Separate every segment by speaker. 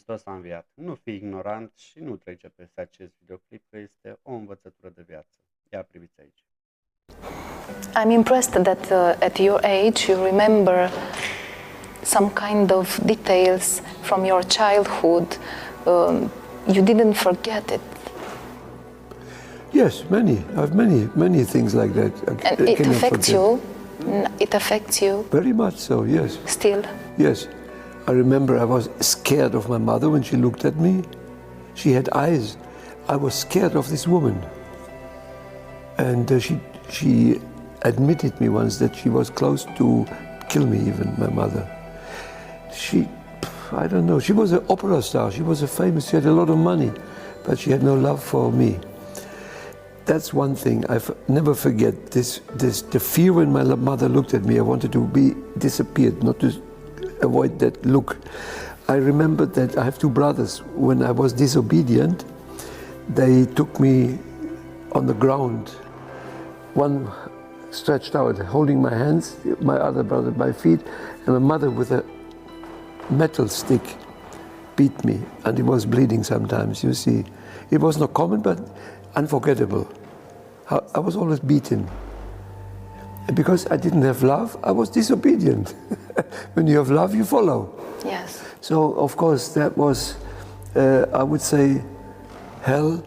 Speaker 1: Hristos a înviat. Nu fi ignorant și nu trece peste acest videoclip, că este o învățătură de viață. Ia priviți aici.
Speaker 2: I'm impressed that at your age you remember some kind of details from your childhood. You didn't forget it.
Speaker 3: Yes, many. I have many things like that.
Speaker 2: And it affects you? It affects you?
Speaker 3: Very much so, yes.
Speaker 2: Still?
Speaker 3: Yes. I remember I was scared of my mother when she looked at me. She had eyes. I was scared of this woman. And she admitted me once that she was close to kill me even, my mother. I don't know, she was an opera star, she was she had a lot of money, but she had no love for me. That's one thing I never forget, the fear when my mother looked at me. I wanted to be disappeared, not to avoid that look. I remember that I have two brothers. When I was disobedient, they took me on the ground, one stretched out, holding my hands, my other brother my feet, and my mother with a metal stick beat me, and it was bleeding sometimes, you see. It was not common, but unforgettable. I was always beaten. And because I didn't have love, I was disobedient. When you have love, you follow.
Speaker 2: Yes.
Speaker 3: So, of course, that was, I would say, hell.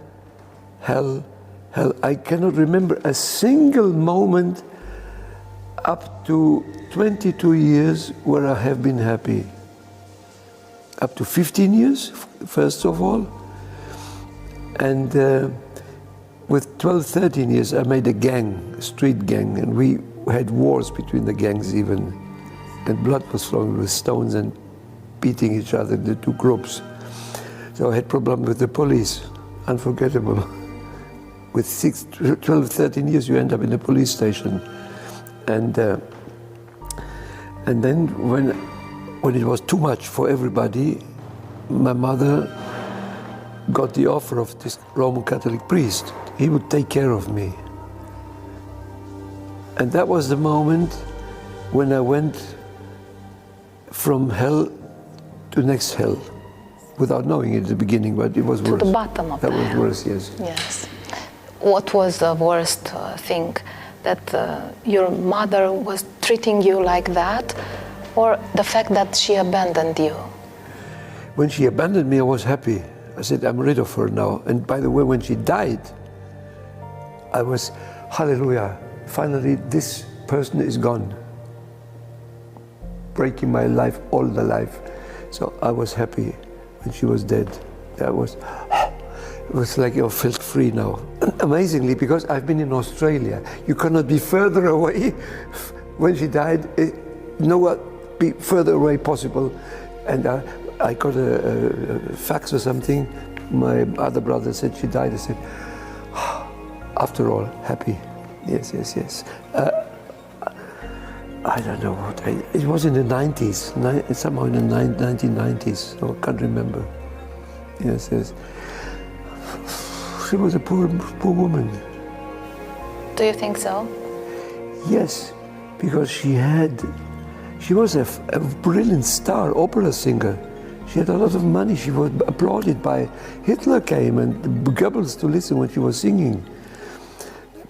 Speaker 3: I cannot remember a single moment up to 22 years where I have been happy. Up to 15 years, first of all. And with 12, 13 years, I made a gang, a street gang, and we had wars between the gangs even. And blood was flowing with stones and beating each other, the two groups. So I had problems with the police, unforgettable. With 12, 13 years, you end up in a police station. And then when it was too much for everybody, my mother got the offer of this Roman Catholic priest. He would take care of me. And that was the moment when I went from hell to next hell, without knowing it at the beginning, but it was worse.
Speaker 2: To the bottom of
Speaker 3: that
Speaker 2: the hell.
Speaker 3: was worse, yes.
Speaker 2: Yes. What was the worst thing? That your mother was treating you like that, or the fact that she abandoned you?
Speaker 3: When she abandoned me, I was happy. I said, I'm rid of her now. And by the way, when she died, I was, hallelujah, finally this person is gone. Breaking my life, all the life. So I was happy when she was dead. It was like I felt free now. Amazingly, because I've been in Australia, you cannot be further away. When she died, nowhere be further away possible. And I got a fax or something. My other brother said she died. I said, after all, happy. Yes. I don't know what, it was in the 90s, somehow in the 1990s, so I can't remember. Yes. She was a poor woman.
Speaker 2: Do you think so?
Speaker 3: Yes, because she was a brilliant star, opera singer. She had a lot of money. She was applauded by Hitler came and Goebbels to listen when she was singing.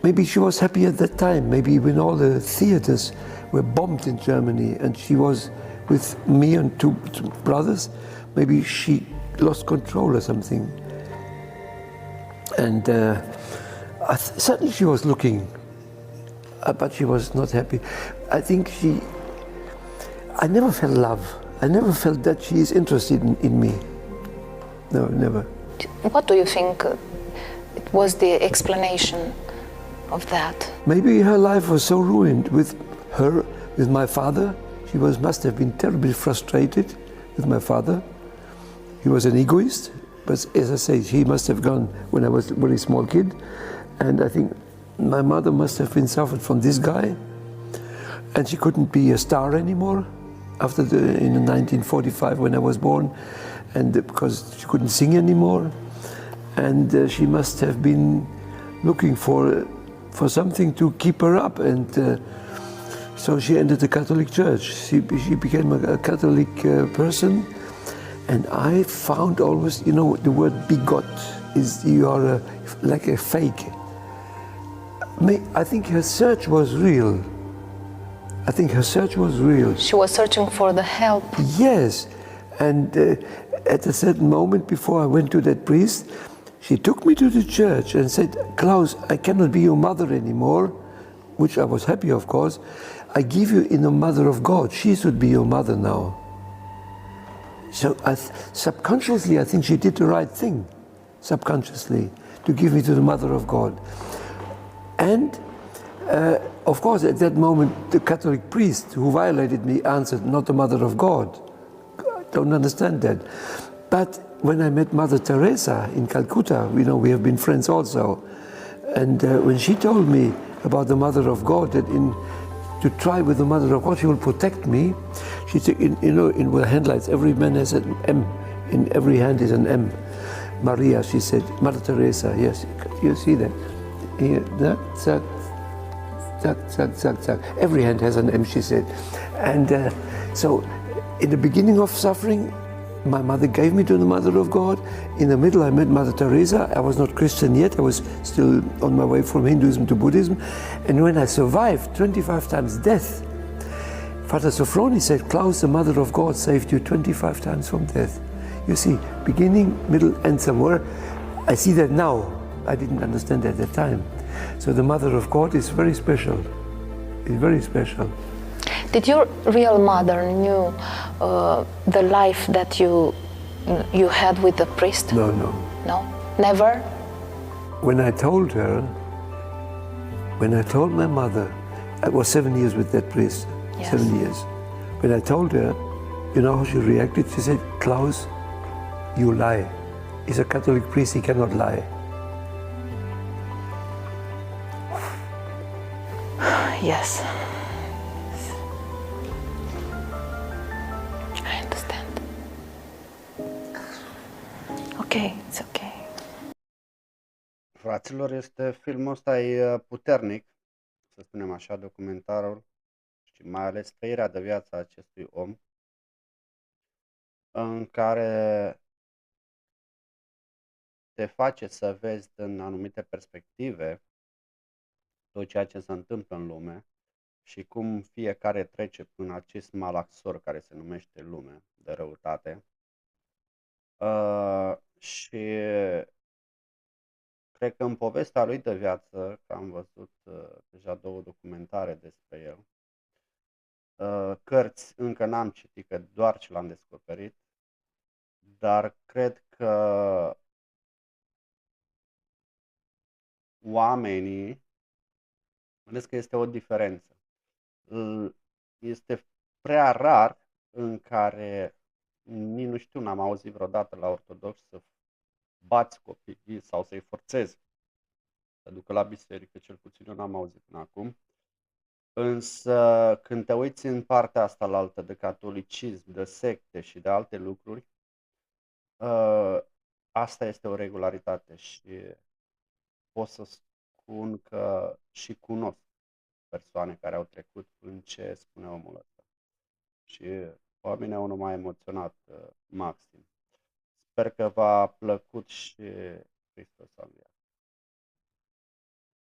Speaker 3: Maybe she was happy at that time. Maybe when all the theaters were bombed in Germany and she was with me and two brothers, maybe she lost control or something. And certainly she was looking, but she was not happy. I think I never felt love. I never felt that she is interested in me. No, never.
Speaker 2: What do you think it was the explanation of that?
Speaker 3: Maybe her life was so ruined with my father. She must have been terribly frustrated with my father. He was an egoist, but as I say, he must have gone when I was a very small kid. And I think my mother must have been suffered from this guy. And she couldn't be a star anymore in 1945 when I was born, and because she couldn't sing anymore. And she must have been looking for something to keep her up, and so she entered the Catholic Church. She became a Catholic person, And I found always, you know, the word begot is you are like a fake. I think her search was real. I think her search was real.
Speaker 2: She was searching for the help.
Speaker 3: Yes, and at a certain moment before I went to that priest, she took me to the church and said, Klaus, I cannot be your mother anymore, which I was happy, of course. I give you in the mother of God. She should be your mother now. So subconsciously, I think she did the right thing, subconsciously, to give me to the mother of God. And of course, at that moment, the Catholic priest who violated me answered, not the mother of God. I don't understand that. But when I met Mother Teresa in Calcutta, you know, we have been friends also. And when she told me about the mother of God, that to try with the mother of God, she will protect me. She said, you know, in the handlights, every man has an M. In every hand is an M. Maria, she said, Mother Teresa, yes, you see that? Here, that, zack, zack, zack, zack. Every hand has an M, she said. And so in the beginning of suffering, my mother gave me to the Mother of God. In the middle, I met Mother Teresa. I was not Christian yet. I was still on my way from Hinduism to Buddhism. And when I survived 25 times death, Father Sophroni said, Klaus, the Mother of God saved you 25 times from death. You see, beginning, middle, and somewhere. I see that now. I didn't understand at that time. So the Mother of God is very special. It's very special.
Speaker 2: Did your real mother knew the life that you had with the priest?
Speaker 3: No, no.
Speaker 2: No? Never?
Speaker 3: When I told my mother, I was 7 years with that priest,
Speaker 2: Yes.
Speaker 3: 7 years. When I told her, you know how she reacted? She said, Klaus, you lie. He's a Catholic priest, he cannot lie.
Speaker 2: Yes. I understand. Okay, it's okay.
Speaker 1: Fraților, filmul ăsta e puternic, să spunem așa, documentarul și mai ales trăirea de viață a acestui om, în care te face să vezi în anumite perspective tot ceea ce se întâmplă în lume și cum fiecare trece prin acest malaxor care se numește lume de răutate. Și cred că în povestea lui de viață, că am văzut deja 2 documentare despre el, cărți încă n-am citit, că doar ce l-am descoperit, dar cred că oamenii, vedeți că este o diferență. Este prea rar în care, nici nu știu, n-am auzit vreodată la ortodox să bați copiii sau să-i forțezi să ducă la biserică, cel puțin eu n-am auzit până acum. Însă când te uiți în partea asta la altă de catolicism, de secte și de alte lucruri, asta este o regularitate și pot să spun că și cunosc persoane care au trecut în ce spune omul ăsta. Și pe mine unul m-a emoționat maxim. Sper că v-a plăcut și Hristos a înviat.